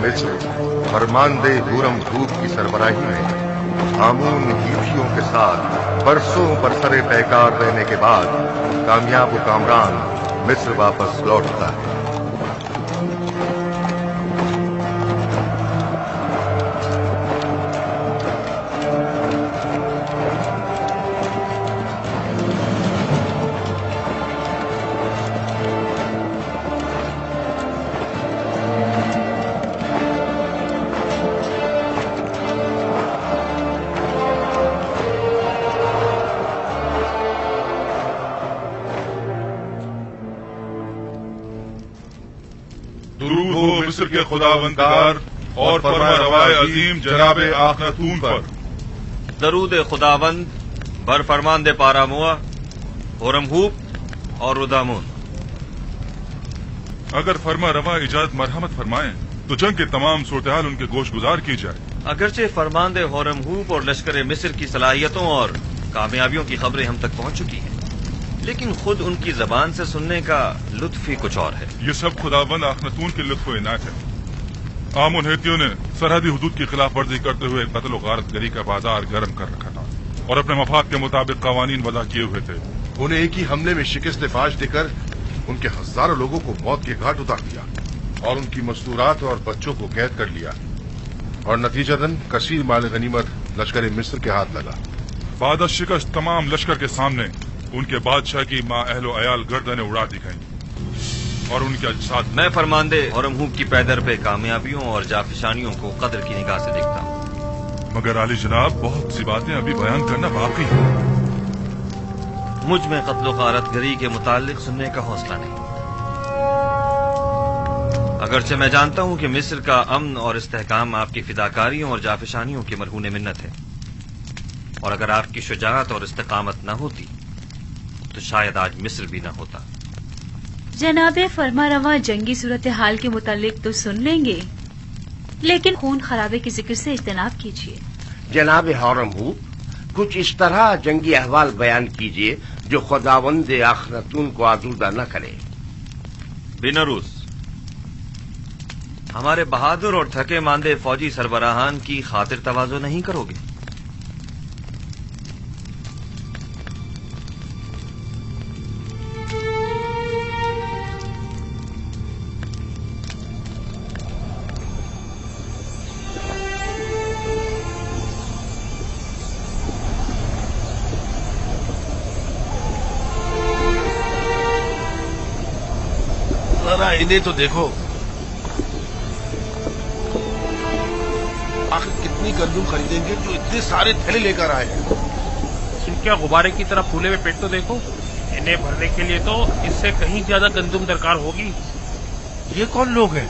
मिस्र फरमानदे हुरम खूब की सरबराही में आमून हीथियों के साथ बरसों बरसरे पैकार रहने के बाद कामयाब कामरान मिस्र वापस लौटता है। दुरूद हो मिस्र के खुदावंदगार और फरमारवाए अजीम जनाब आखनतून पर। दरूद खुदावंद बर फरमानदे पारामुआ, होरमहूब और रुदामुन। अगर फरमा रवा इजाजत मरहमत फरमाएं तो जंग के तमाम सूरत-ए-हाल उनके गोश गुजार की जाए। अगरचे फरमानदे होरमहूब और लश्कर मिस्र की सलाहियतों और कामयाबियों की खबरें हम तक पहुंच चुकी हैं, लेकिन खुद उनकी जबान से सुनने का लुत्फ ही कुछ और है। ये सब खुदावंद आखनतून के लुत्फ व इनायत है। आमुन हेतियों ने सरहदी हुदूद की खिलाफ वर्जी करते हुए कत्ल व गारत गरी का बाजार गर्म कर रखा था और अपने मफाद के मुताबिक कवानीन वज़ा किए हुए थे। उन्हें एक ही हमले में शिकस्त फाश देकर उनके हजारों लोगों को मौत के घाट उतार दिया और उनकी मस्तूरात और बच्चों को कैद कर लिया और नतीजतन कसीर माल गनीमत लश्कर मिस्र के हाथ लगा। बाद शिकस्त तमाम लश्कर के सामने उनके बादशाह की माँ अहलो अयाल गर्दनें उड़ा दी गईं और उनके अजसाद। मैं फरमानदे होरमहूब की पैदर पे कामयाबियों और जाफिशानियों को कदर की निगाह से देखता हूँ, मगर आली जनाब बहुत सी बातें अभी बयान करना बाकी है। मुझ में कत्ल गारत गरी के मुतालिक सुनने का हौसला नहीं। अगरचे मैं जानता हूँ कि मिस्र का अमन और इस्तेहकाम आपकी फिदाकारियों और जाफिशानियों की मरहून मिन्नत है, और अगर आपकी शुजाअत और इस्तेकामत न होती तो शायद आज मिस्र भी न होता। जनाबे फरमारवा जंगी सूरत हाल के मुतालिक तो सुन लेंगे, लेकिन खून खराबे के जिक्र से इज्तनाब कीजिए। जनाब होरमहूब, कुछ इस तरह जंगी अहवाल बयान कीजिए जो खुदावंद आखनतून को आजूदा न करे। बिनरूस, हमारे बहादुर और थके मांदे फौजी सरबराहान की खातिर तवाज़ो नहीं करोगे? जरा इन्हें तो देखो, आखिर कितनी गंदुम खरीदेंगे जो इतने सारे थैले लेकर आए हैं। इनके गुब्बारे की तरह फूले हुए पेट तो देखो। इन्हें भरने के लिए तो इससे कहीं ज्यादा गंदुम दरकार होगी। ये कौन लोग हैं?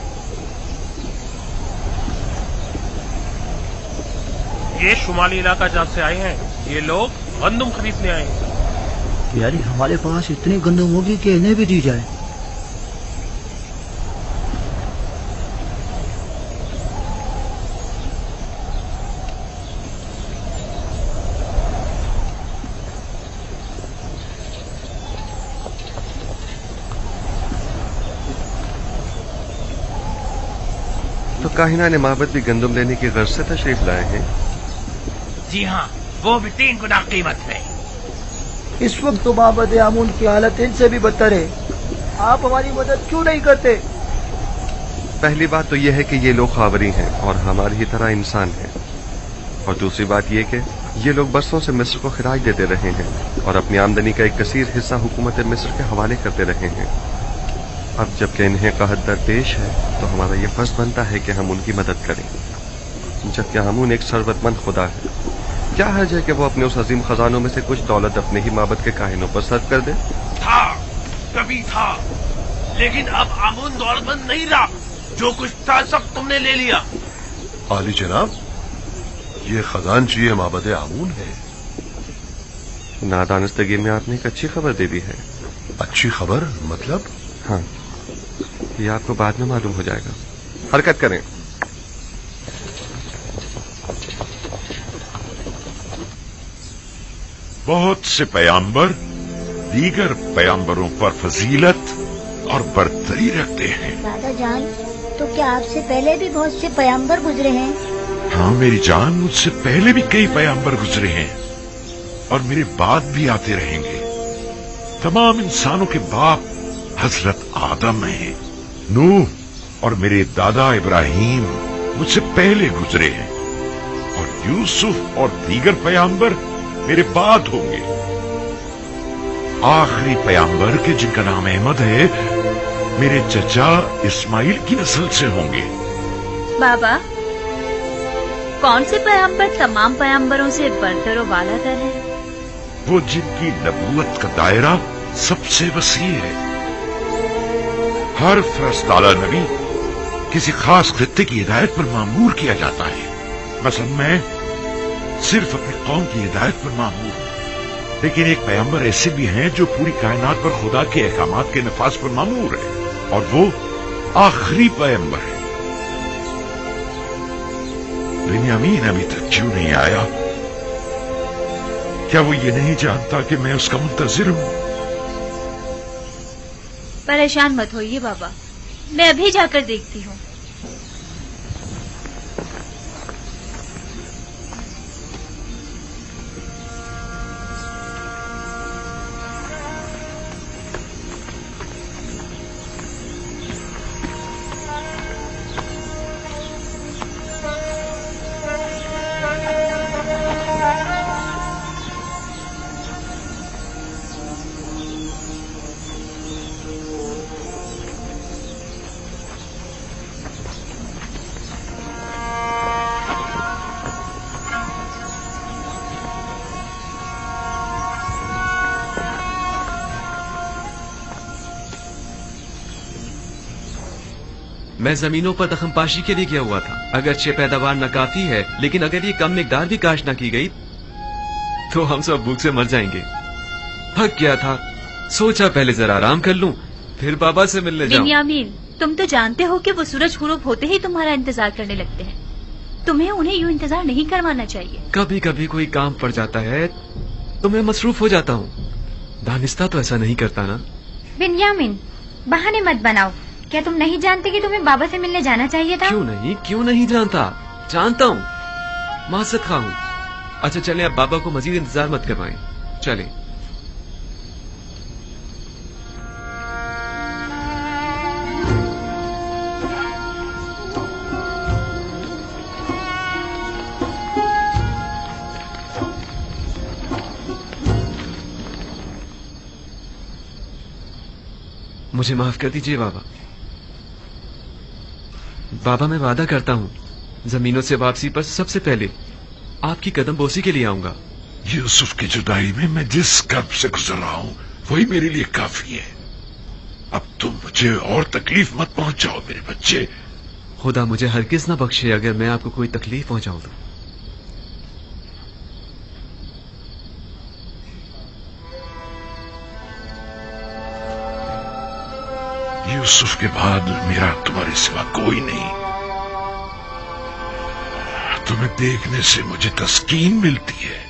ये शुमाली इलाका जहाँ से आए हैं, ये लोग गंदुम खरीदने आए हैं। यानी हमारे पास इतनी गंदुम होगी कि इन्हें भी दी जाए। तो काहिना ने माबद भी गंदुम लेने की गर्ज से तशरीफ लाए हैं। जी हाँ, वो भी 3 गुना कीमत में। इस वक्त तो माबद आमून की हालत इनसे भी बदतर है। आप हमारी मदद क्यों नहीं करते? पहली बात तो यह है कि ये लोग खावरी हैं और हमारी ही तरह इंसान हैं, और दूसरी बात यह कि ये लोग बरसों से मिस्र को खिराज देते रहे हैं और अपनी आमदनी का एक कसीर हिस्सा हुकूमत मिस्र के हवाले करते रहे हैं। अब जबकि इन्हें कहत दरपेश है तो हमारा ये फर्ज बनता है कि हम उनकी मदद करें, जबकि आमून एक सरवतमंद खुदा है। क्या हर्ज है कि वो अपने उस अजीम खजानों में से कुछ दौलत अपने ही माबद के काहिनों पर सर्व कर दे? था, कभी था, लेकिन अब आमून दौलतमंद नहीं रहा। जो कुछ था सब तुमने ले लिया। आली जनाब, ये खजानची माबद आमून है। नादानस्तगी में आपने एक अच्छी खबर दे दी है। अच्छी खबर मतलब? हाँ, ये आपको बाद में मालूम हो जाएगा। हरकत करें। बहुत से पैगंबर दीगर पैगंबरों पर फजीलत और बरतरी रखते हैं। दादा जान, تو کیا آپ سے پہلے بھی بہت سے پیغمبر گزرے ہیں؟ ہاں میری جان، مجھ سے پہلے بھی کئی پیغمبر گزرے ہیں اور میرے بعد بھی آتے رہیں گے۔ تمام انسانوں کے باپ حضرت آدم ہیں۔ نوح اور میرے دادا ابراہیم مجھ سے پہلے گزرے ہیں، اور یوسف اور دیگر پیغمبر میرے بعد ہوں گے۔ آخری پیغمبر کے جن کا نام احمد ہے، میرے چچا اسماعیل کی نسل سے ہوں گے۔ بابا، کون سے پیغمبر تمام پیغمبروں سے برتر و بالا تر ہے؟ وہ جن کی نبوت کا دائرہ سب سے وسیع ہے۔ ہر فرستادہ نبی کسی خاص خطے کی ہدایت پر مامور کیا جاتا ہے۔ مثلا میں صرف اپنی قوم کی ہدایت پر مامور ہوں، لیکن ایک پیغمبر ایسے بھی ہیں جو پوری کائنات پر خدا کے احکامات کے نفاذ پر مامور ہے، اور وہ آخری پیغمبر ہے۔ بنیامین ابھی تک کیوں نہیں آیا؟ کیا وہ یہ نہیں جانتا کہ میں اس کا منتظر ہوں؟ پریشان مت ہوئیے بابا، میں ابھی جا کر دیکھتی ہوں۔ میں زمینوں پر دخم پاشی کے لیے کیا ہوا تھا۔ اگرچہ پیداوار ناکافی ہے، لیکن اگر یہ کم مقدار بھی کاشت نہ کی گئی تو ہم سب بھوک سے مر جائیں گے۔ تھک گیا تھا، سوچا پہلے ذرا آرام کر لوں، پھر بابا سے ملنے جاؤں۔ بنیامین، تم تو جانتے ہو کہ وہ سورج غروب ہوتے ہی تمہارا انتظار کرنے لگتے ہیں۔ تمہیں انہیں یوں انتظار نہیں کروانا چاہیے۔ کبھی کبھی کوئی کام پڑ جاتا ہے تو میں مصروف ہو جاتا ہوں، دانستہ تو ایسا نہیں کرتا نا۔ بنیامین، بہانے مت بناؤ۔ کیا تم نہیں جانتے کہ تمہیں بابا سے ملنے جانا چاہیے تھا؟ کیوں نہیں جانتا؟ جانتا ہوں، معذرت خواہ ہوں۔ اچھا چلیں، اب بابا کو مزید انتظار مت کروائیں، چلیں۔ مجھے معاف کر دیجیے بابا۔ بابا میں وعدہ کرتا ہوں زمینوں سے واپسی پر سب سے پہلے آپ کی قدم بوسی کے لیے آؤں گا۔ یوسف کی جدائی میں میں جس کرب سے گزر رہا ہوں وہی میرے لیے کافی ہے۔ اب تم مجھے اور تکلیف مت پہنچاؤ میرے بچے۔ خدا مجھے ہرگز نہ بخشے اگر میں آپ کو کوئی تکلیف پہنچاؤں تو۔ یوسف کے بعد میرا تمہارے سوا کوئی نہیں۔ تمہیں دیکھنے سے مجھے تسکین ملتی ہے۔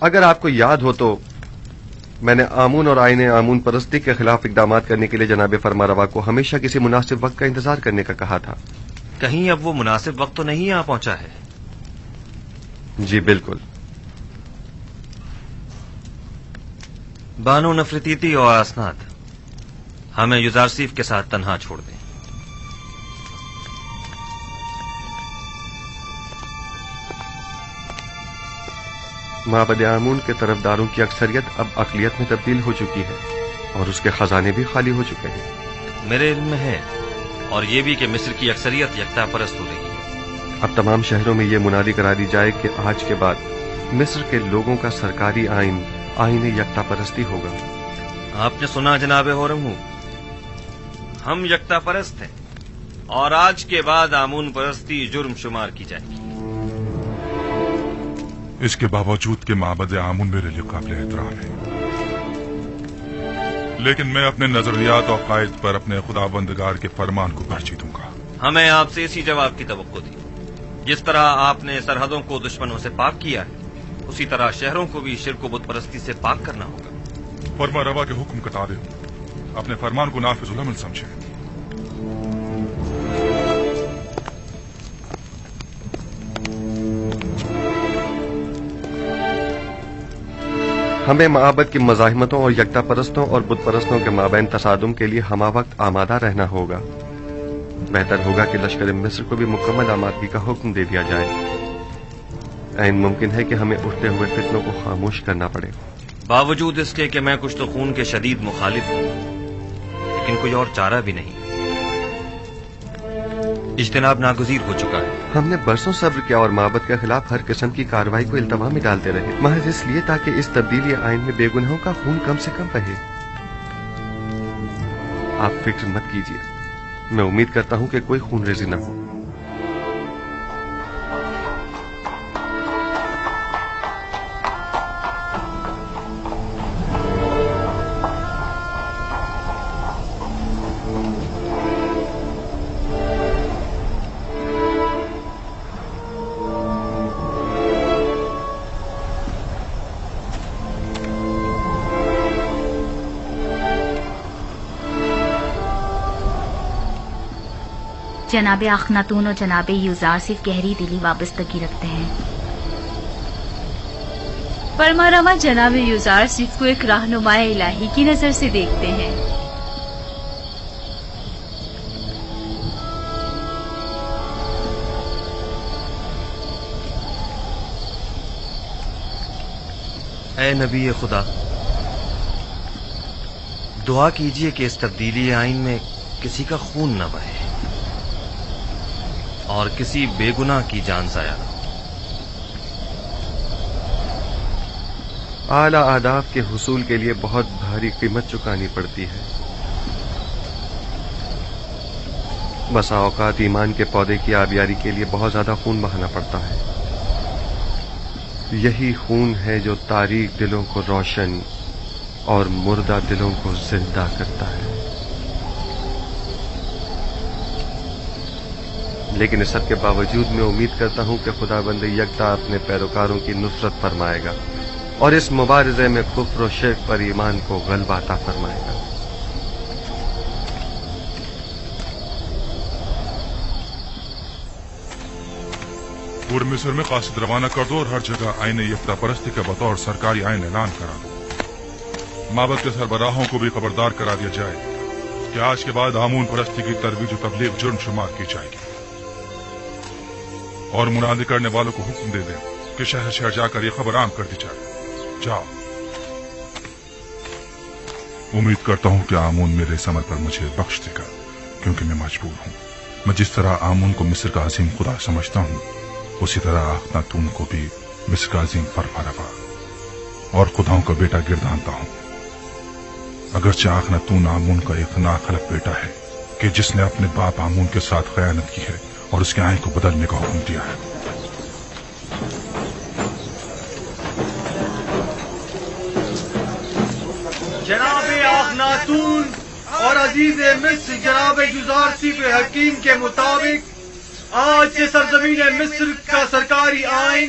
اگر آپ کو یاد ہو تو میں نے آمون اور آئین آمون پرستی کے خلاف اقدامات کرنے کے لیے جناب فرمانروا کو ہمیشہ کسی مناسب وقت کا انتظار کرنے کا کہا تھا۔ کہیں اب وہ مناسب وقت تو نہیں آ پہنچا ہے؟ जी बिल्कुल। बानो नफरतीती और असनाद, हमें युजारसीफ के साथ तन्हा छोड़ दें। माबद आमून के तरफदारों की अक्सरियत अब अकलियत में तब्दील हो चुकी है और उसके खजाने भी खाली हो चुके हैं। मेरे इल्म में है, और ये भी कि मिस्र की अक्सरियत यकता परस्त हो रही है। अब तमाम शहरों में ये मुनादी करा दी जाए कि आज के बाद मिस्र के लोगों का सरकारी आइन यकता परस्ती होगा। आपने सुना जनाब होरमू, हम यकता परस्त हैं और आज के बाद आमून परस्ती जुर्म शुमार की जाएगी। इसके बावजूद कि माबद आमून मेरे लिए काबिल एहतराम है, लेकिन मैं अपने नजरियात और कायद पर अपने खुदाबंदगार के फरमान को तरजीह दूंगा। हमें आपसे इसी जवाब की तवक्को थी। जिस तरह आपने सरहदों को दुश्मनों से पाक किया है, उसी तरह शहरों को भी शिर्क व बुत परस्ती से पाक करना होगा। फरमा रवा के हुक्म के ताबे अपने फरमान को नाफिजुल अमल समझे। हमें माबद की मज़ाहिमतों और यकता परस्तों और बुत परस्तों के माबैन तसादुम के लिए हमा वक्त आमादा रहना होगा। बेहतर होगा कि लश्कर मिस्र को भी मुकम्मल आमादगी का हुक्म दे दिया जाए। ऐन मुमकिन है कि हमें उठते हुए फितनों को खामोश करना पड़े। बावजूद इसके कि मैं कुछ तो खून के शदीद मुखालिफ हूं, लेकिन कोई और चारा भी नहीं। इज्तिनाब नागुज़ीर हो चुका है। हमने बरसों सब्र किया और माबद के खिलाफ हर किस्म की कार्रवाई को इल्तवा में डालते रहे, महज इसलिए ताकि इस तब्दीली आइन में बेगुनाहों का खून कम से कम बहे। आप फिक्र मत कीजिए, मैं उम्मीद करता हूं कि कोई खून रेजी न हो। जनाब अखनातून और जनाब यूजार सिर्फ गहरी दिली वाबस्तगी रखते हैं। फरमारवा जनाब यूजार सिर्फ को एक रहनुमाए इलाही की नजर से देखते हैं। ऐ नबी खुदा, दुआ कीजिए कि इस तब्दीली आइन में किसी का खून न बहे और किसी बेगुनाह की जान जाया न। आला आदाब के हुसूल के लिए बहुत भारी कीमत चुकानी पड़ती है। बसा औकात ईमान के पौधे की आबियारी के लिए बहुत ज्यादा खून बहाना पड़ता है। यही खून है जो तारीक दिलों को रोशन और मुर्दा दिलों को जिंदा करता है। लेकिन इस सब के बावजूद मैं उम्मीद करता हूं कि खुदाबंद यकता अपने पैरोकारों की नुसरत फरमाएगा और इस मुबारजे में कुफ्र और शिर्क पर ईमान को गलबा अता फरमाएगा। पूरे मिस्र में कासिद रवाना कर दो और हर जगह आइन यकता परस्ती का बतौर सरकारी आइन ऐलान करा दो। माबद के सरबराहों को भी खबरदार करा दिया जाए कि आज के बाद आमून परस्ती की तरवीज और तबलीग जुर्म शुमार की जाएगी और मुनादी करने वालों को हुक्म दे दें कि शहर शहर जाकर ये खबर आम कर दी जाए। जाओ। उम्मीद करता हूं कि आमून मेरे इस अमल पर मुझे बख्श देगा, क्योंकि मैं मजबूर हूं। मैं जिस तरह आमून को मिस्र का अजीम खुदा समझता हूं, उसी तरह अखनातून को भी मिस्र का अजीम फरमारवा और खुदाओं का बेटा गिरदानता हूं। अगरचे अखनातून आमून का एक नाखलक बेटा है कि जिसने अपने बाप आमून के साथ खयानत की है और उसके आइन को बदलने का हुक्म दिया है। जनाब अखनातून और अजीज मिस्र जनाब युजारसिफ हकीम के मुताबिक आज से सरजमीन मिस्र का सरकारी आइन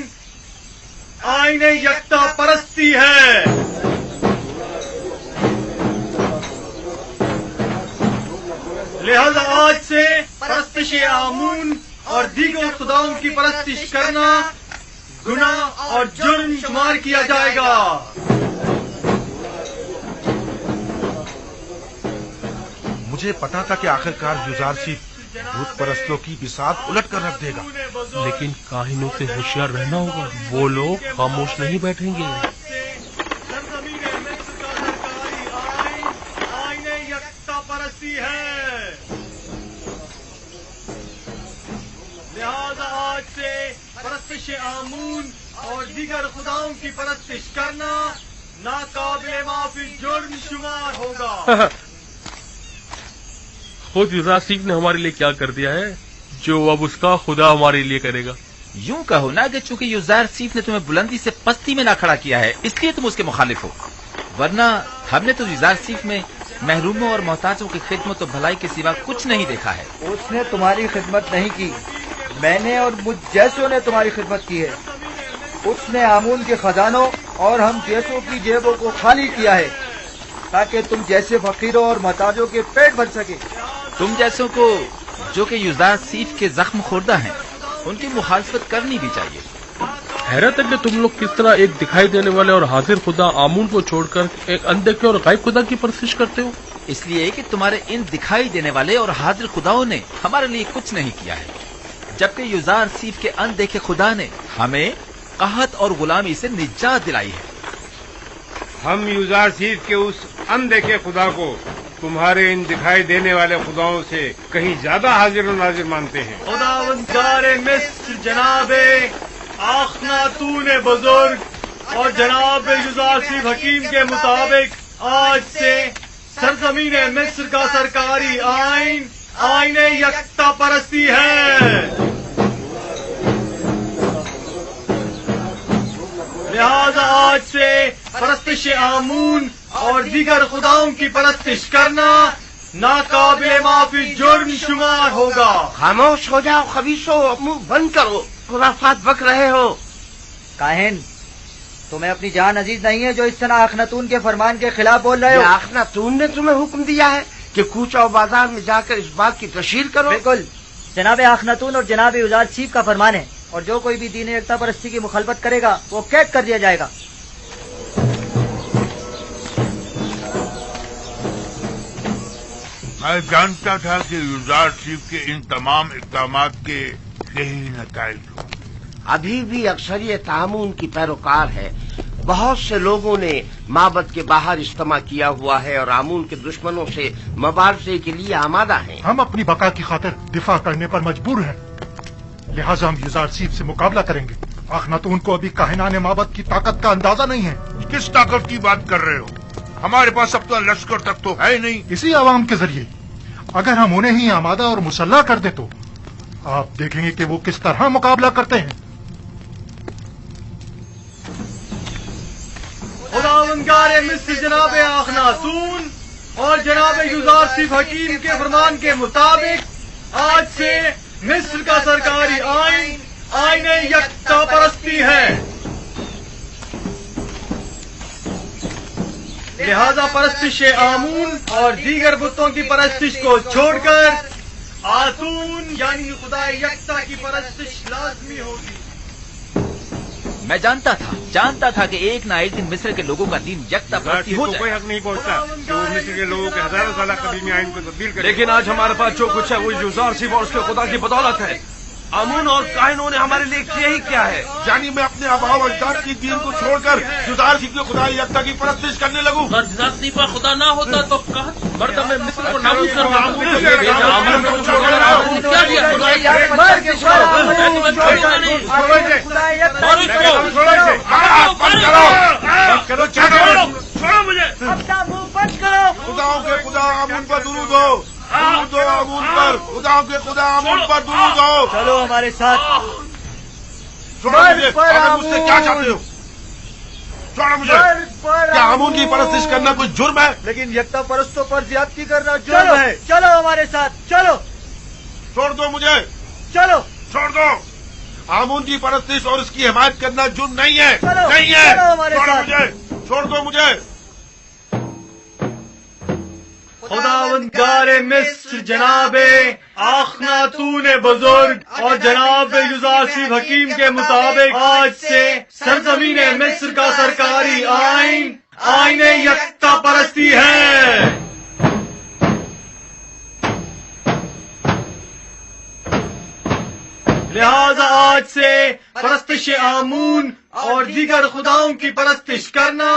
यकता परस्ती है। लिहाजा आज से परस्तिश आमून और दीगर खुदाओं की परस्तिश करना गुनाह और जुर्म शुमार किया जाएगा। मुझे पता था कि आखिरकार युजारसीफ भूत परस्तों की बिसात उलट कर रख देगा, लेकिन काहिनों से होशियार रहना होगा, वो लोग खामोश नहीं बैठेंगे। परस्ती है, लिहाजा आज से परस्तिश आमून और दीगर खुदाओं की परस्तिश करना नाकाबिले माफी जुर्म शुमार होगा। खुद युजारसीफ ने हमारे लिए क्या कर दिया है जो अब उसका खुदा हमारे लिए करेगा। यूं कहो ना कि चूंकि युजारसीफ ने तुम्हें बुलंदी से पस्ती में ना खड़ा किया है इसलिए तुम उसके मुखालिफ हो, वरना हमने तो युजारसीफ में महरूमों और मोहताजों की खिदमत और भलाई के सिवा कुछ नहीं देखा है। उसने तुम्हारी खिदमत नहीं की, मैंने और मुझ जैसों ने तुम्हारी खिदमत की है। उसने आमून के खजानों और हम जैसों की जेबों को खाली किया है ताकि तुम जैसे फकीरों और मोहताजों के पेट भर सके। तुम जैसों को जो कि युजारसीफ के जख्म खोरदा हैं उनकी मुखालफत करनी भी चाहिए। हैरत है कि तुम लोग किस तरह एक दिखाई देने वाले और हाजिर खुदा आमून को छोड़कर एक अनदेखे और गायब खुदा की परस्तिश करते हो। इसलिए कि तुम्हारे इन दिखाई देने वाले और हाजिर खुदाओं ने हमारे लिए कुछ नहीं किया है, जबकि युजारसीफ के अनदेखे खुदा ने हमें कहत और गुलामी से निजात दिलाई है। हम युजारसीफ के उस अनदेखे खुदा को तुम्हारे इन दिखाई देने वाले खुदाओं से कहीं ज्यादा हाजिर और नाजिर मानते हैं। खुदावंदारे मिस्र जनाबे आखनातून बुजुर्ग और जनाब युजारसीफ हकीम के मुताबिक आज से सरजमीन मिस्र का सरकारी आइन आईने यकता परस्ती है। लिहाजा आज से परस्तिश आमून और दीगर खुदाओं की परस्तिश करना नाकाबिले माफी जुर्म शुमार होगा। खामोश हो जाओ खबीसो, मुंह बंद करो, खुराफात बक रहे हो। काहिन, तुम्हें अपनी जान अजीज नहीं है जो इस तरह अखनातून के फरमान के खिलाफ बोल रहे हो? अखनातून ने तुम्हें हुक्म दिया है कि कूचा और बाजार में जाकर इस बात की तशहीर करो। बिल्कुल, जनाब अखनातून और जनाब युजारसीफ का फरमान है, और जो कोई भी दीन एकता परस्ती की मुखालफत करेगा वो कैद कर दिया जाएगा। मैं जानता था कि युजारसीफ के इन तमाम इक़दामात के यही नताइज होंगे। अभी भी अक्सरियत आमून की पैरोकार है। बहुत से लोगों ने माबद के बाहर इज्तिमा किया हुआ है और आमून के दुश्मनों से मुबारजे के लिए आमादा हैं। हम अपनी बका की खातिर दिफा करने पर मजबूर हैं, लिहाजा हम युजारसीफ से मुकाबला करेंगे। अखनातून को अभी काहिनाने माबद की ताकत का अंदाजा नहीं है। किस ताकत की बात कर रहे हो? हमारे पास अब तो लश्कर तक तो है ही नहीं। इसी आवाम के जरिए अगर हम उन्हें ही आमादा और मुसल्ला कर दे तो आप देखेंगे कि वो किस तरह मुकाबला करते हैं। खुदावंदारे मिस्र जनाब अखनातून और जनाब युजारसीफ हकीम के फरमान के मुताबिक आज से मिस्र का सरकारी आइन आईने यकता परस्ती है। लिहाजा परस्तिश आमून और दीगर बुतों की परस्तिश को छोड़कर आतून यानी खुदा यकता की परस्तिश लाजमी होगी। मैं जानता था कि एक ना एक दिन मिस्र के लोगों का दीन यकता परस्ती हो जाए। कोई हक नहीं पहुंचता जो मिस्र के लोगों के हजारों साल कदीमी आइन को तब्दील करे। लेकिन आज हमारे पास जो कुछ है वो युजारसीफ और उसके खुदा की बदौलत है। आमून और काहिनों ने हमारे लिए किया ही क्या है? यानी मैं अपने आबाओ अजदाद की दीन को छोड़कर युजारसीफ के खुदा यकता की परस्तिश करने लगूं। अगर युजारसीफ का खुदा ना होता तो मर्द में मिस्र को नाबूद कर खुदाओं के खुदा आमून पर दुरूद हो, दुरूद हो आमून पर, खुदाओं के खुदा आमून पर दुरूद हो। चलो हमारे साथ। छोड़ो मुझे, आखिर मुझसे क्या चाहते हो? छोड़ो मुझे। क्या आमून की परस्तिश करना कोई जुर्म है? लेकिन यकता परस्तों पर ज्यादती करना जुर्म है। चलो हमारे साथ, चलो। छोड़ दो मुझे, चलो छोड़ दो। आमून की परस्तिश और उसकी हिमायत करना जुर्म नहीं है, नहीं है। छोड़ो मुझे, छोड़ दो मुझे। खुदावंदारे मिस्र जनाबे आखनातून बुजुर्ग और जनाब युजारसीफ हकीम के मुताबिक आज से सरजमीन मिस्र का सरकारी आइन आईन यकता परस्ती है। लिहाजा आज से परस्तिश आमून और दीगर खुदाओं की परस्तिश करना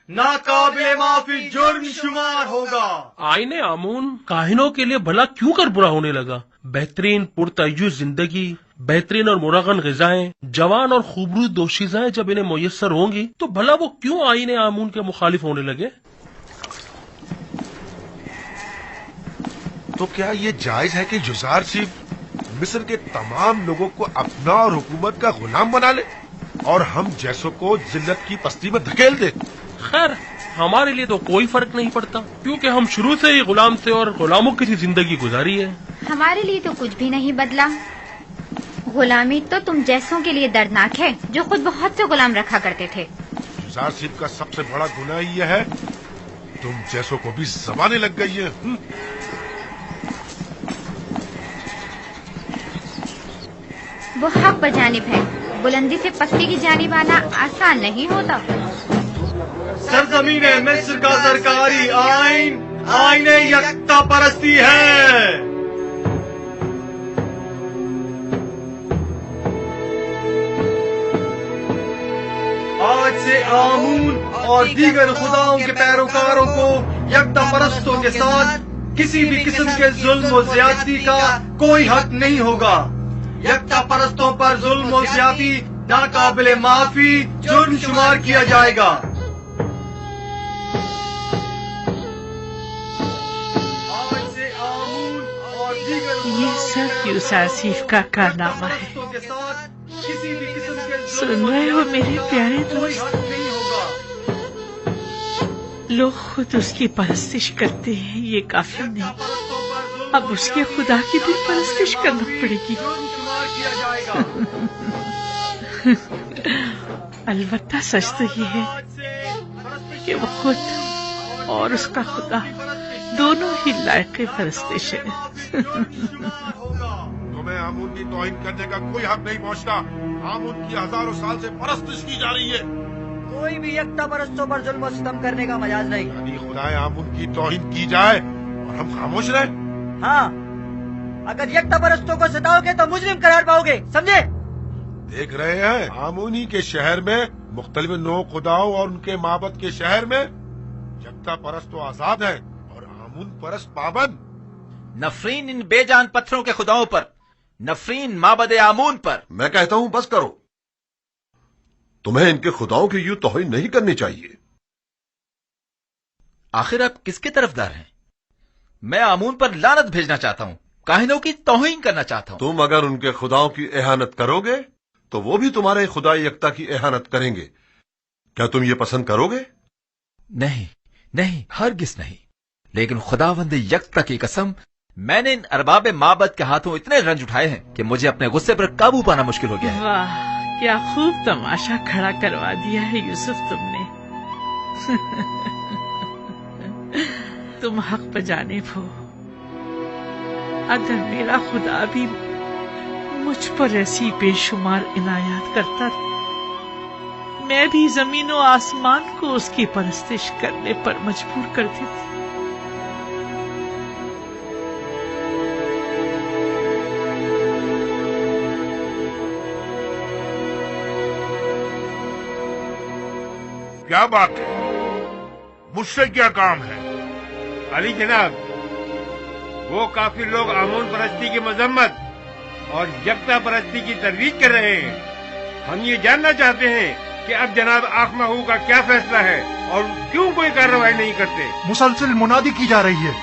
नाकाबिले माफी जुर्म शुमार होगा। आईने आमून काहिनों के लिए भला क्यों कर बुरा होने लगा? बेहतरीन पुरतय्युज जिंदगी, बेहतरीन और मुरगन ग़िज़ाएं, जवान और खूबरूद दोशीज़ाएं जब इन्हें मुयस्सर होंगी तो भला वो क्यों आईने आमून के मुखालिफ होने लगे? तो क्या ये जायज है कि युज़ारसीफ मिस्र के तमाम लोगों को अपना और हुकूमत का गुलाम बना ले और हम जैसों को जिल्लत की पस्ती में धकेल दे? खैर, हमारे लिए तो कोई फर्क नहीं पड़ता क्योंकि हम शुरू से ही गुलाम थे और गुलामों की जिंदगी गुजारी है। हमारे लिए तो कुछ भी नहीं बदला। गुलामी तो तुम जैसों के लिए दर्दनाक है जो खुद बहुत से गुलाम रखा करते थे। युज़ारसीफ का सबसे बड़ा गुनाह यह है तुम जैसों को भी ज़बानें लग गई है। वो हक बजानिब है, बुलंदी से पस्ती की जानिब आना आसान नहीं होता। सरजमीन मिस्र का सरकारी आइन आईन यकता परस्ती है। आज से आमून और दीगर खुदाओं के पैरोकारों को यकता परस्तों के साथ किसी भी किस्म के जुल्म और ज्यादती का कोई हक नहीं होगा। यकता परस्तों पर जुल्म और ज्यादती नाकाबिले माफी जुर्म शुमार किया जाएगा। ये सब युज़ारसीफ का कारनामा है। सुन रहे हो मेरे प्यारे दोस्त? लोग खुद उसकी परस्तिश करते हैं, ये काफी नहीं, अब उसके खुदा की भी परस्तिश करना पड़ेगी। अलबत्ता सच तो ये है कि वो खुद और उसका खुदा दोनों ही लायक परस्तिश है। तुम्हें आमून की तौहीन करने का कोई हक नहीं पहुंचता। आमून की हजारों साल से परस्तिश की जा रही है। कोई भी यकता परस्तों पर जुल्म और सितम करने का मजाज नहीं। यानी खुदाए आमून की तौहीन की जाए और हम खामोश रहे? हाँ, अगर यकता परस्तों को सताओगे तो मुजरिम करार पाओगे, समझे? देख रहे हैं आमूनी के शहर में मुख्तलिफ नौ खुदाओं और उनके माबद के शहर में यकता परस्त तो आजाद है और आमून परस्त पाबंद। नफरीन इन बेजान पत्थरों के खुदाओं पर, नफरीन माबद आमून पर। मैं कहता हूं बस करो, तुम्हें इनके खुदाओं की यूं तौहीन नहीं करनी चाहिए। आखिर आप किसके तरफदार हैं? मैं आमून पर लानत भेजना चाहता हूं, काहिनों की तौहीन करना चाहता हूं। तुम अगर उनके खुदाओं की एहानत करोगे तो वो भी तुम्हारे खुदा यकता की एहानत करेंगे। क्या तुम ये पसंद करोगे? नहीं नहीं, हरगिज नहीं। लेकिन खुदावंद यकता की कसम, मैंने इन अरबाब माबद के हाथों इतने रंज उठाए हैं कि मुझे अपने गुस्से पर काबू पाना मुश्किल हो गया है। वाह, क्या खूब तमाशा खड़ा करवा दिया है यूसुफ तुमने। तुम हक बजानिब हो। अगर मेरा खुदा भी मुझ पर ऐसी बेशुमार इनायत करता, मैं भी जमीन और आसमान को उसकी परस्तिश करने पर मजबूर कर देती। क्या बात है? मुझसे क्या काम है? अली जनाब, वो काफिर लोग आमून परस्ती की मजम्मत और यकता परस्ती की तरवीज कर रहे हैं। हम ये जानना चाहते हैं कि अब जनाब आखमाहू का क्या फैसला है और क्यों कोई कार्रवाई नहीं करते। मुसलसल मुनादी की जा रही है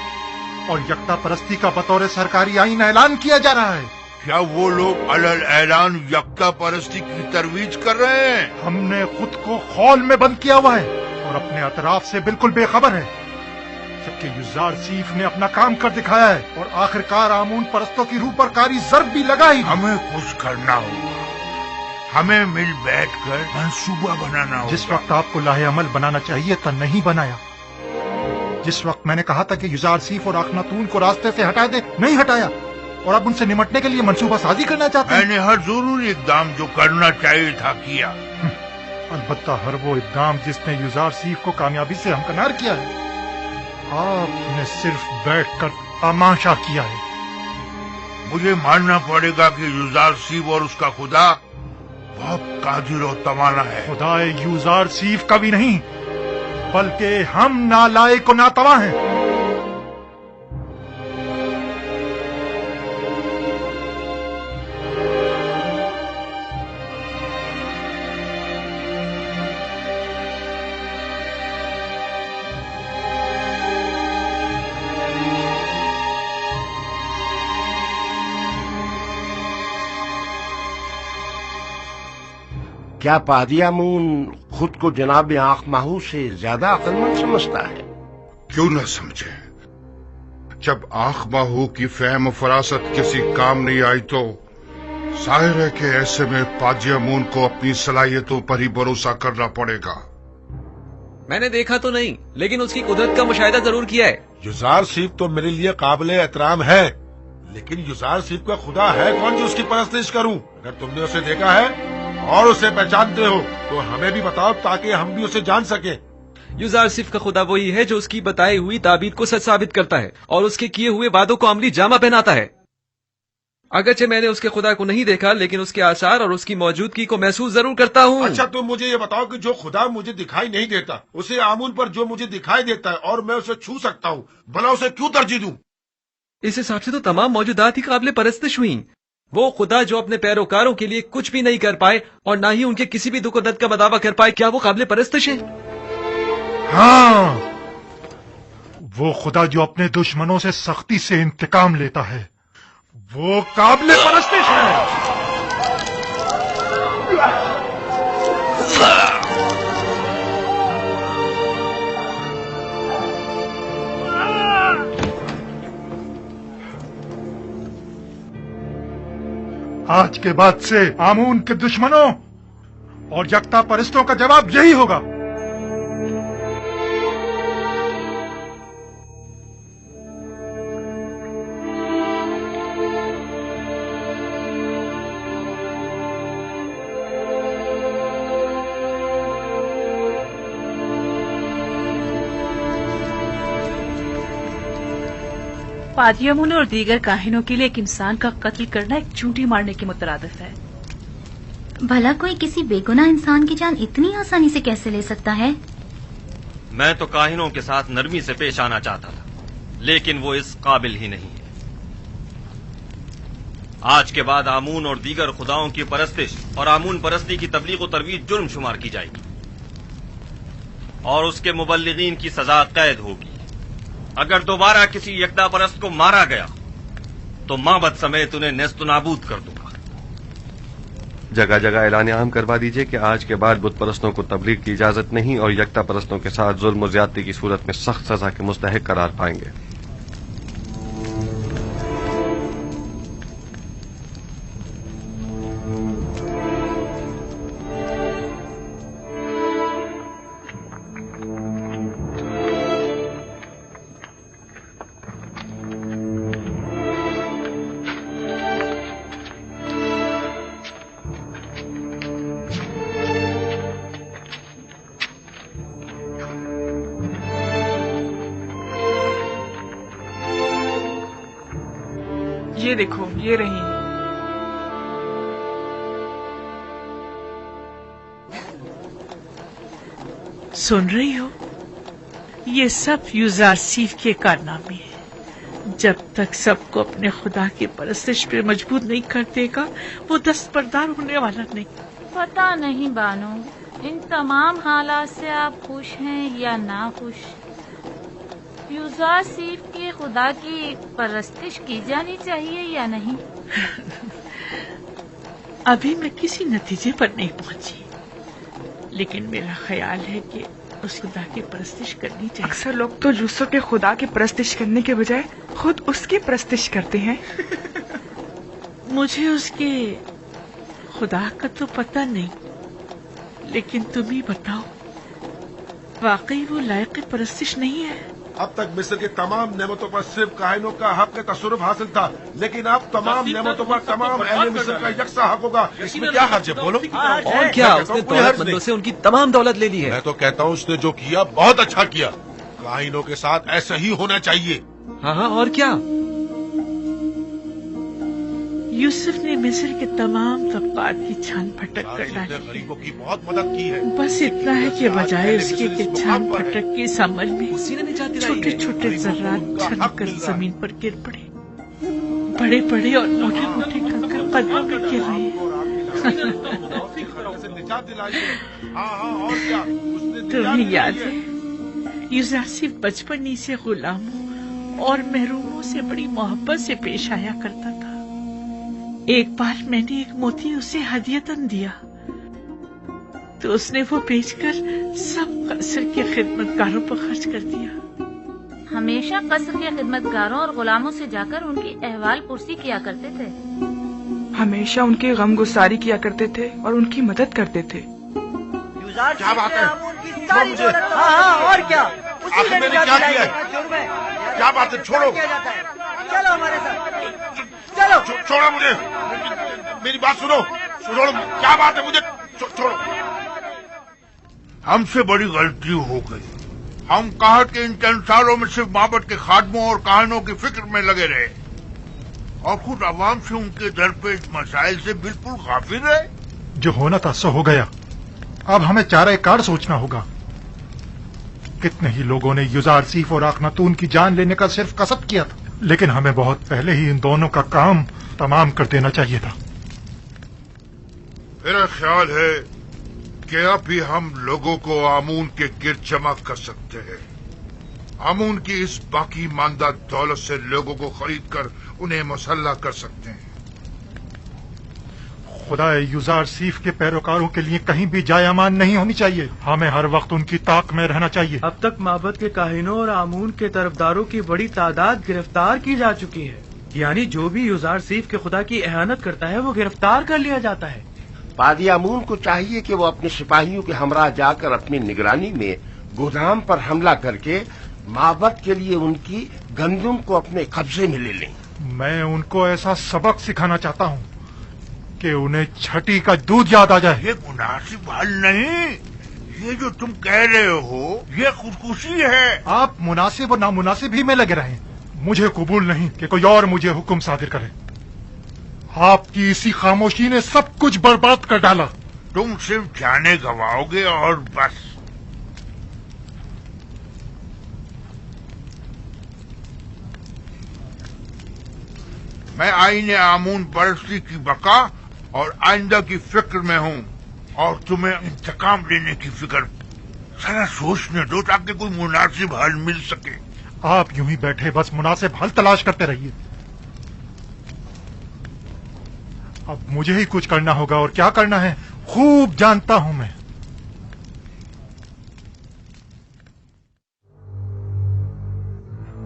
और यकता परस्ती का बतौर सरकारी आईन ऐलान किया जा रहा है। क्या वो लोग अलल ऐलान यकता परस्ती की तरवीज कर रहे हैं? हमने खुद को खौल में बंद किया हुआ है और अपने अतराफ से बिल्कुल बेखबर है, जबकि युज़ारसीफ ने अपना काम कर दिखाया है और आखिरकार आमून परस्तों की रूह पर कारी ज़र्ब भी लगाई। हमें कुछ करना होगा, हमें मिल बैठकर मंसूबा बनाना होगा। जिस वक्त आपको लाहे अमल बनाना चाहिए था नहीं बनाया। जिस वक्त मैंने कहा था कि युज़ारसीफ और अखनातून को रास्ते से हटा दे, नहीं हटाया। और अब उनसे निमटने के लिए मंसूबा साजी करना चाहते हैं। मैंने हर जरूरी इकदाम जो करना चाहिए था किया। अलबत्ता हर वो इकदाम जिसने युजार सीफ को कामयाबी से हमकनार किया है, आपने सिर्फ बैठकर तमाशा किया है। मुझे मानना पड़ेगा कि युजार सीफ और उसका खुदा बहुत कादिर और तवाना है। खुदाए युजार सीफ का भी नहीं, बल्कि हम नालायक और नातवा हैं। क्या पादी आमून खुद को जनाब आंख माहू से ज्यादा अक्लमंद समझता है? क्यों न समझे। जब आंख माहू की फहम फरासत किसी काम नहीं आई तो जाहिर है कि ऐसे में पादी आमून को अपनी सलाहियतों पर ही भरोसा करना पड़ेगा। मैंने देखा तो नहीं, लेकिन उसकी कुदरत का मुशाहिदा जरूर किया है। युजार सीफ तो मेरे लिए काबिल एहतराम है, लेकिन युजार सीफ का खुदा है कौन जो उसकी परस्तिश करूं? अगर तुमने उसे देखा है और उसे पहचानते हो तो हमें भी बताओ ताकि हम भी उसे जान सके। युजार सिर्फ का खुदा वही है जो उसकी बताई हुई ताबीर को सच साबित करता है और उसके किए हुए वादों को अमली जामा पहनाता है। अगरचे मैंने उसके खुदा को नहीं देखा, लेकिन उसके आसार और उसकी मौजूदगी को महसूस जरूर करता हूँ। अच्छा, तुम मुझे ये बताओ कि जो खुदा मुझे दिखाई नहीं देता उसे आमून पर जो मुझे दिखाई देता है और मैं उसे छू सकता हूँ, भला उसे क्यों तरजीह दूं? इस हिसाब से तो तमाम मौजूदात ही काबिल परस्तिश हुई। वो खुदा जो अपने पैरोकारों के लिए कुछ भी नहीं कर पाए और ना ही उनके किसी भी दुख और दर्द का बदावा कर पाए, क्या वो काबिल परस्तिश है? हाँ, वो खुदा जो अपने दुश्मनों से सख्ती से इंतकाम लेता है, वो काबिल परस्तिश है। आज के बाद से आमून के दुश्मनों और यकता परस्तों का जवाब यही होगा। पादी आमून और दीगर काहिनों के लिए एक इंसान का कत्ल करना एक चूंटी मारने के मुतरादिफ है। भला कोई किसी बेगुनाह इंसान की जान इतनी आसानी से कैसे ले सकता है? मैं तो काहिनों के साथ नरमी से पेश आना चाहता था, लेकिन वो इस काबिल ही नहीं है। आज के बाद आमून और दीगर खुदाओं की परस्तिश और आमून परस्ती की तबलीग और तरवीज जुर्म शुमार की जाएगी और उसके मुबल्लिगीन की सजा कैद होगी। अगर दोबारा किसी यकता परस्त को मारा गया तो माबद समेत उन्हें नेस्त नाबूद कर दूंगा। जगह जगह ऐलान आम करवा दीजिए कि आज के बाद बुत परस्तों को तबलीग की इजाजत नहीं और यकता परस्तों के साथ जुल्म और ज्यादती की सूरत में सख्त सजा के मुस्तहिक करार पाएंगे। ये देखो, ये रही। सुन रही हो? ये सब युजार सीफ के कारनामे हैं। जब तक सबको अपने खुदा की परस्तिश पे मजबूर नहीं कर देगा, वो दस्तबरदार होने वाला नहीं। पता नहीं बानो, इन तमाम हालात से आप खुश हैं या ना खुश? युजार सीफ के खुदा की परस्तिश की जानी चाहिए या नहीं? अभी मैं किसी नतीजे पर नहीं पहुंची, लेकिन मेरा ख्याल है कि उस खुदा की परस्तिश करनी चाहिए। अक्सर लोग तो यूसुफ के खुदा की परस्तिश करने के बजाय खुद उसकी परस्तिश करते हैं। मुझे उसके खुदा का तो पता नहीं, लेकिन तुम ही बताओ, वाकई वो लायक परस्तिश नहीं है? अब तक मिस्र की तमाम नेमतों पर सिर्फ काहिनों का हक तसरुफ हासिल था, लेकिन अब तमाम नेमतों पर तमाम अहले मिस्र का यकसा हक होगा। इसमें क्या हर्ज है, बोलो? और क्या, उसने दौलतमंदों से उनकी तमाम दौलत ले ली है। मैं तो कहता हूँ उसने जो किया बहुत अच्छा किया। काहिनों के साथ ऐसा ही होना चाहिए। हाँ हाँ, और क्या? यूसुफ ने मिस्र के तमाम तबकात की छान फटक कर डाली। गरीबों की बहुत मदद की है। बस इतना है कि बजाय उसके कि छान फटक की समझ में छोटे छोटे जर्रात छनकर जमीन पर गिर पड़े। बड़े बड़े और मोटे मोटे कंकर कदमों में गिर रहे हैं। तुम्हें याद है, यूसुफ बचपन ही से गुलामों और महरूमों से बड़ी मोहब्बत से पेश आया करता था। एक बार मैंने एक मोती उसे हदियतन दिया तो उसने वो बेचकर सब कसर के खिदमतगारों पर खर्च कर दिया। हमेशा कसर के खिदमतगारों और गुलामों से जाकर उनकी अहवाल पुरसी किया करते थे। हमेशा उनके गम गुसारी किया करते थे और उनकी मदद करते थे। क्या बात है? मुझे हाँ, और क्या? आखिर मैंने क्या किया है? क्या बात है? छोड़ो, चलो हमारे साथ, चलो। छोड़ो मुझे, मेरी बात सुनो। छोड़ो, क्या बात है? मुझे छोड़ो। हमसे बड़ी गलती हो गई। हम कहत के इन चंद सालों में सिर्फ माबद के खादमों और काहिनों की फिक्र में लगे रहे और खुद आवाम से उनके दरपेश मसाइल से बिल्कुल गाफिल रहे। जो होना था सो हो गया। अब हमें चारे कार सोचना होगा। कितने ही लोगों ने युजारसीफ और आखनातून की जान लेने का सिर्फ कसद किया था, लेकिन हमें बहुत पहले ही इन दोनों का काम तमाम कर देना चाहिए था। मेरा ख्याल है कि अब भी हम लोगों को आमून के गिर्द जमा कर सकते हैं। आमून की इस बाकी मानदा दौलत से लोगों को खरीद कर उन्हें मुसल्ला कर सकते हैं। खुदा युजारसीफ के पैरोकारों के लिए कहीं भी जाय अमान नहीं होनी चाहिए। हमें हर वक्त उनकी ताक में रहना चाहिए। अब तक माबद के काहिनों और आमून के तरफदारों की बड़ी तादाद गिरफ्तार की जा चुकी है। यानी जो भी युजारसीफ के खुदा की एहानत करता है वो गिरफ्तार कर लिया जाता है। पादी आमून को चाहिए कि वो अपने सिपाहियों के हमरा जाकर अपनी निगरानी में गोदाम पर हमला करके माबद के लिए उनकी गंदुम को अपने कब्जे में ले लें। मैं उनको ऐसा सबक सिखाना चाहता हूँ कि उन्हें छठी का दूध याद आ जाए। ये मुनासिब हल नहीं। ये जो तुम कह रहे हो ये खुदकुशी है। आप मुनासिब और नामुनासिब ही में लगे रहें। मुझे कबूल नहीं कि कोई और मुझे हुक्म सादिर करे। आपकी इसी खामोशी ने सब कुछ बर्बाद कर डाला। तुम सिर्फ जाने गवाओगे और बस। मैं आईने आमून परस्ती की बका और आइंदा की फिक्र में हूँ और तुम्हें इंतकाम लेने की फिक्र। सारा सोचने दो ताकि कोई मुनासिब हल मिल सके। आप यूं ही बैठे बस मुनासिब हल तलाश करते रहिए। अब मुझे ही कुछ करना होगा और क्या करना है खूब जानता हूं मैं।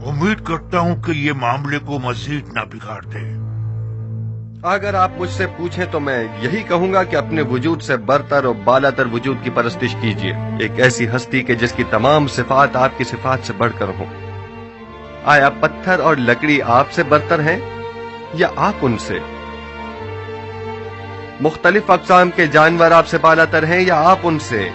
उम्मीद करता हूं कि ये मामले को मजीद ना बिगाड़ दे। अगर आप मुझसे पूछें तो मैं यही कहूंगा कि अपने वजूद से बरतर और बालातर वजूद की परस्तिश कीजिए। एक ऐसी हस्ती के जिसकी तमाम सिफात आपकी सिफात से बढ़कर हो। आया पत्थर और लकड़ी आपसे बरतर हैं या आप उनसे? मुख्तलिफ अक़साम के जानवर आपसे बालातर हैं या आप उनसे?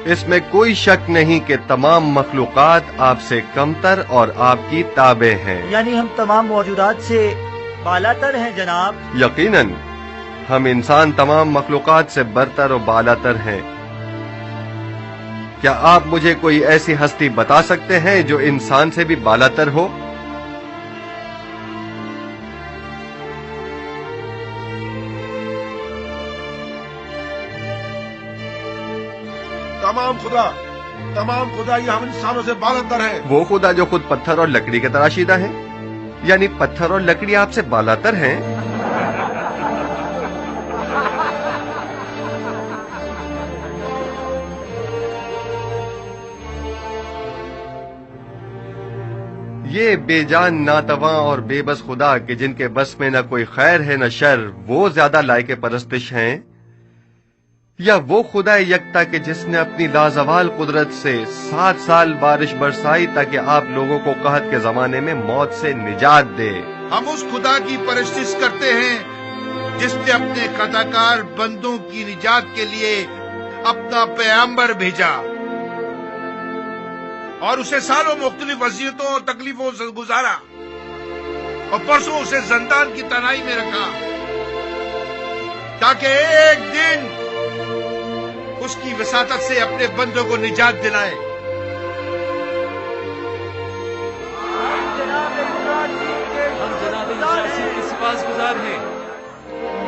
इसमें कोई शक नहीं कि तमाम मखलूकात आपसे कमतर और आपकी ताबे हैं। यानी हम तमाम मौजूदात से बालातर हैं जनाब। यकीनन हम इंसान तमाम मखलूकात से बरतर और बालातर हैं। क्या आप मुझे कोई ऐसी हस्ती बता सकते हैं जो इंसान से भी बालातर हो? तमाम खुदा ये हम इंसानों से बालातर है। वो खुदा जो खुद पत्थर और लकड़ी के तराशीदा है, यानी पत्थर और लकड़ी आपसे बालातर हैं। ये बेजान नातवा और बेबस खुदा के जिनके बस में न कोई खैर है न शर, वो ज्यादा लायक परस्तिश हैं یا وہ خدا یکتا کہ جس نے اپنی لازوال قدرت سے 7 سال بارش برسائی تاکہ آپ لوگوں کو قحط کے زمانے میں موت سے نجات دے؟ ہم اس خدا کی پرستش کرتے ہیں جس نے اپنے خطاکار بندوں کی نجات کے لیے اپنا پیغمبر بھیجا اور اسے سالوں مختلف اذیتوں اور تکلیفوں سے گزارا اور پرسوں اسے زندان کی تنہائی میں رکھا تاکہ ایک دن اس کی وساطت سے اپنے بندوں کو نجات دلائے۔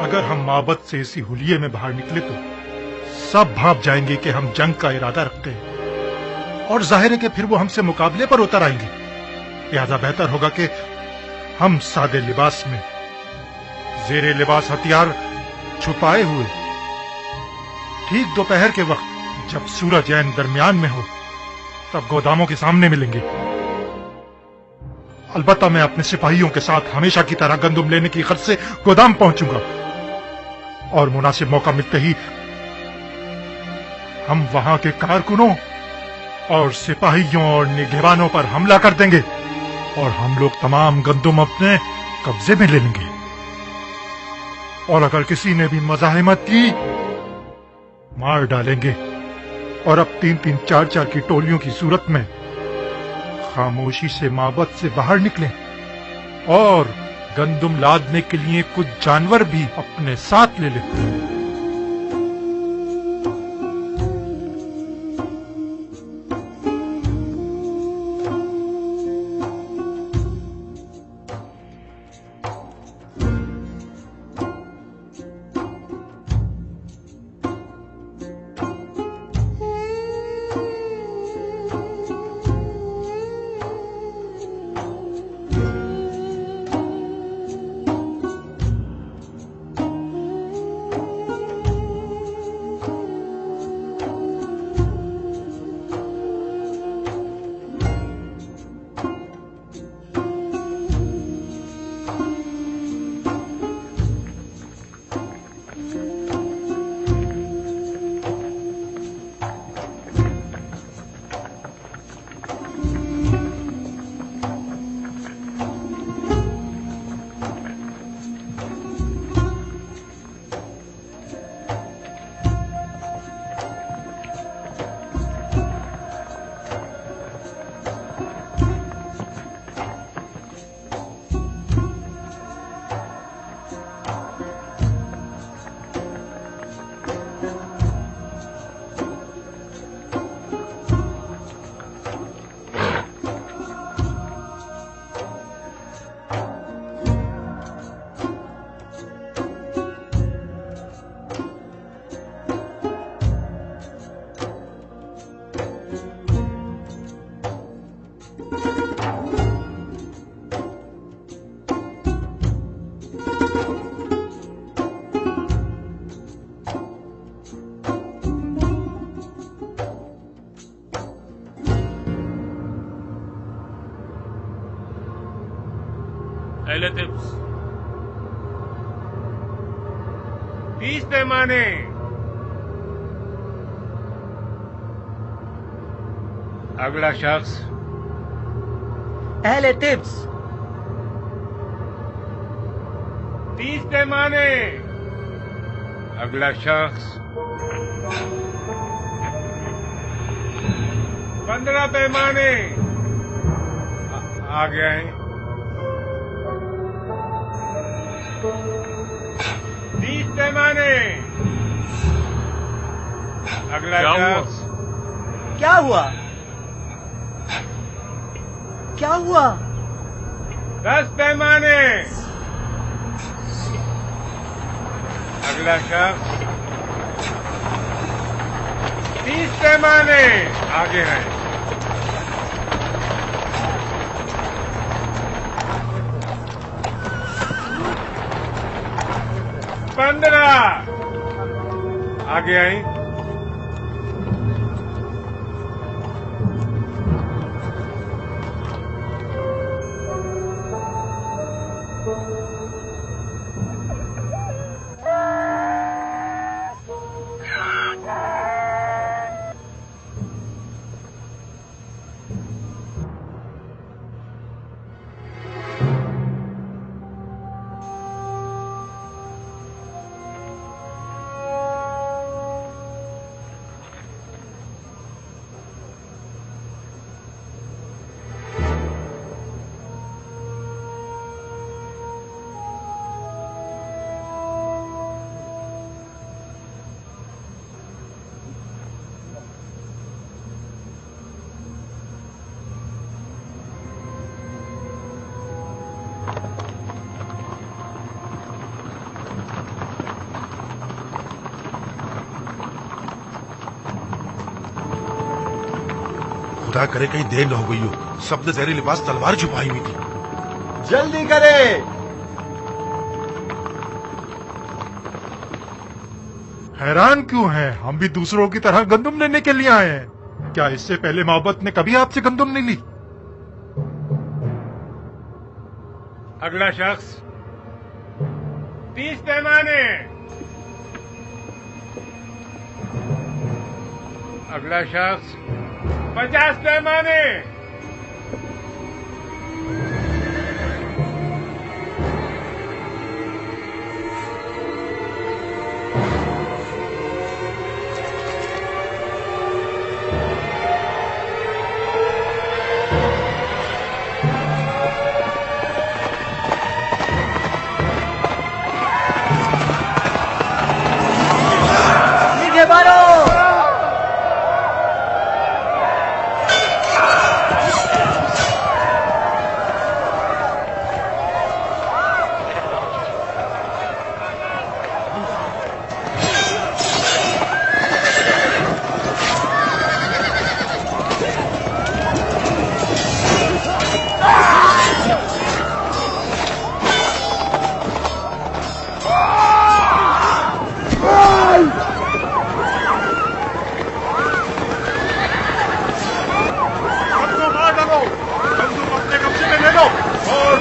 اگر ہم معبد سے اسی حلیے میں باہر نکلے تو سب بھانپ جائیں گے کہ ہم جنگ کا ارادہ رکھتے ہیں، اور ظاہر ہے کہ پھر وہ ہم سے مقابلے پر اتر آئیں گے۔ لہذا بہتر ہوگا کہ ہم سادے لباس میں، زیر لباس ہتھیار چھپائے ہوئے، ٹھیک دوپہر کے وقت جب سورج عین درمیان میں ہو تب گوداموں کے سامنے ملیں گے۔ البتہ میں اپنے سپاہیوں کے ساتھ ہمیشہ کی طرح گندم لینے کی غرض سے گودام پہنچوں گا، اور مناسب موقع ملتے ہی ہم وہاں کے کارکنوں اور سپاہیوں اور نگہبانوں پر حملہ کر دیں گے، اور ہم لوگ تمام گندم اپنے قبضے میں لے لیں گے۔ اور اگر کسی نے بھی مزاحمت کی مار ڈالیں گے، اور اب 3-3 4-4 کی ٹولیوں کی صورت میں خاموشی سے معبد سے باہر نکلیں، اور گندم لادنے کے لیے کچھ جانور بھی اپنے ساتھ لے لیں۔ اہل طبس 30 پیمانے، اگلا شخص۔ اہل طبس 30 پیمانے، اگلا شخص۔ 15 پیمانے، آگے آئیں۔ 30 پیمانے، اگلا شخص۔ کیا ہوا؟ کیا ہوا؟ 10 پیمانے، اگلا شخص۔ 30 پیمانے، آگے ہیں۔ 15، آگے آئیں۔ खुदा करे कहीं देर न हो गई हो। सबने जहरी लिबास तलवार छुपाई हुई थी। जल्दी करे। हैरान क्यों हैं? हम भी दूसरों की तरह गंदुम लेने के लिए आए हैं। क्या इससे पहले मोहब्बत ने कभी आपसे गंदुम नहीं ली? अगला शख्स 30 पैमाने। अगला शख्स 50 पैमाने।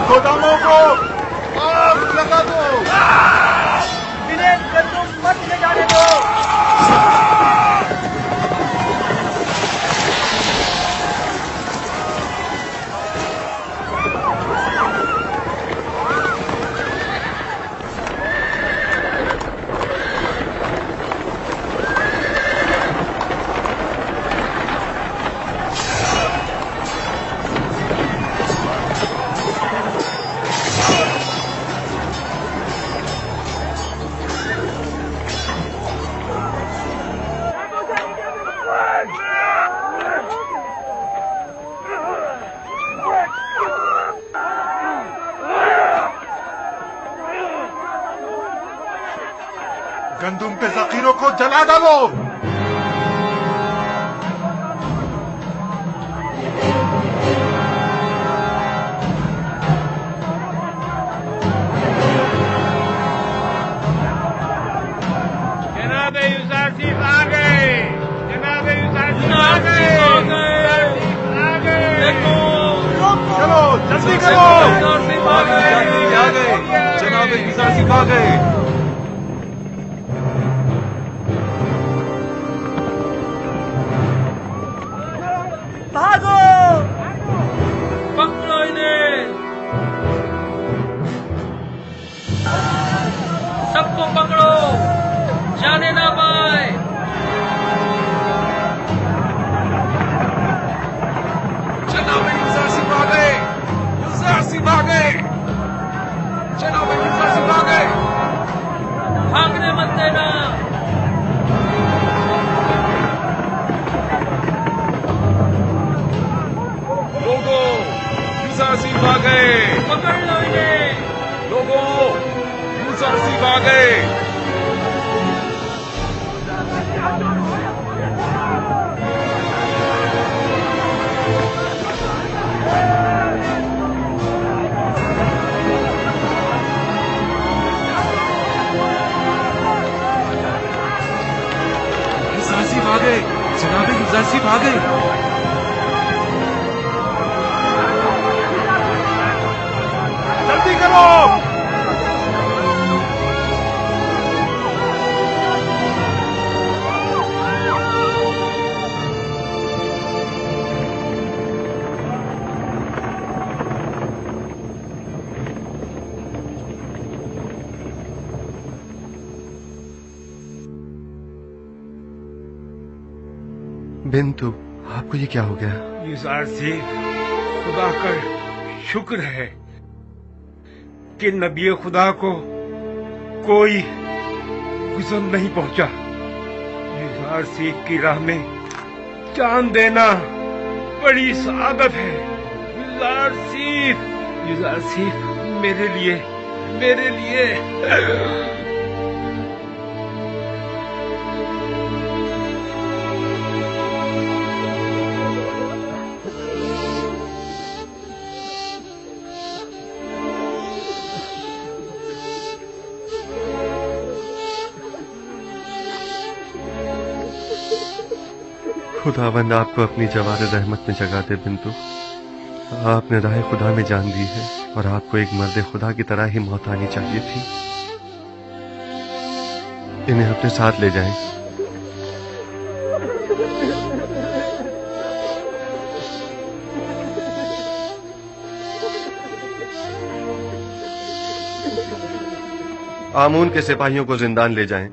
गोदामों को आग लगा दो। इन्हें गंदुम मत ले जाने दो। गंदुम के जखीरों को जला डालो। जनाब यूसुफ आ गए। जनाब यूसुफ आ गए। आ गए। चलो जल्दी करो। आ गए। जनाब यूसुफ आ गए। भागो। पकड़ो इन्हें। सबको पकड़ो, जाने ना पाए। जनाब यूसुफ आ गए। यूसुफ आ गए। जनाब यूसुफ आ गए। भागने मत देना। लोगों, यूसुफ आ गए। पकड़ लो इन्हें। लोगों, यूसुफ आ गए। यूसुफ आ गए। जनाब यूसुफ आ गए। जल्दी करो। बिंतु, आपको ये क्या हो गया? यूसुफ, खुदा का शुक्र है कि नबी खुदा को कोई गुज़र नहीं पहुंचा। यूसुफ की राह में जान देना बड़ी सआदत है। यूसुफ मेरे लिए खुदावंद आपको अपनी जवार रहमत में जगा दे बिंतु। आपने राह खुदा में जान दी है और आपको एक मर्द खुदा की तरह ही मौत आनी चाहिए थी। इन्हें अपने साथ ले जाएं। आमून के सिपाहियों को जिंदान ले जाएं,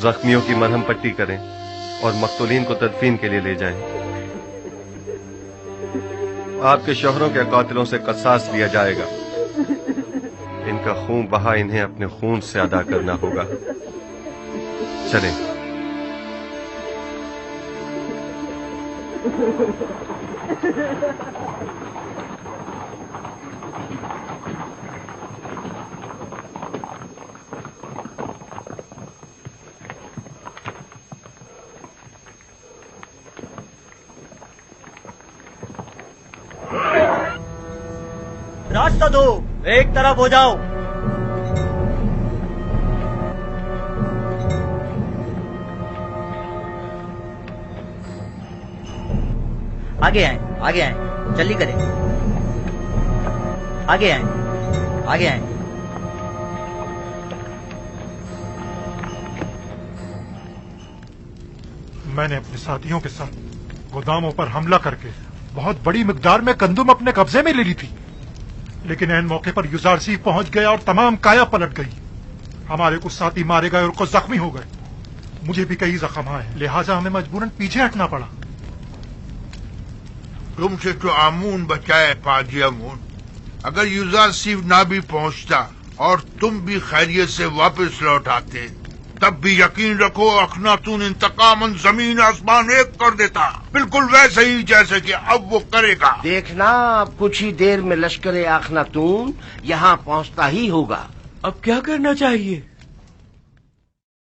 जख्मियों की मरहम पट्टी करें और मकतूलीन को तदफीन के लिए ले जाएं। आपके शोहरों के कातिलों से कसास लिया जाएगा। इनका खून बहा इन्हें अपने खून से अदा करना होगा। चलें। रास्ता दो, एक तरफ हो जाओ। आगे आए, आगे आए, जल्दी करें। आगे आए, आगे आए। मैंने अपने साथियों के साथ गोदामों पर हमला करके बहुत बड़ी मिकदार में गंदुम अपने कब्जे में ले ली थी, लेकिन ऐन मौके पर युजार सीफ पहुंच गया और तमाम काया पलट गई। हमारे कुछ साथी मारे गए और कुछ जख्मी हो गए। मुझे भी कई जख्म आए, लिहाजा हमें मजबूरन पीछे हटना पड़ा। तुमसे तो आमून बचाए पाजी आमून। अगर युजार सीफ ना भी पहुंचता और तुम भी खैरियत से वापस लौट आते, तब भी यकीन रखो अखनातून इंतकामन जमीन आसमान एक कर देता, बिल्कुल वैसे ही जैसे कि अब वो करेगा। देखना, अब कुछ ही देर में लश्कर अखनातून यहाँ पहुँचता ही होगा। अब क्या करना चाहिए?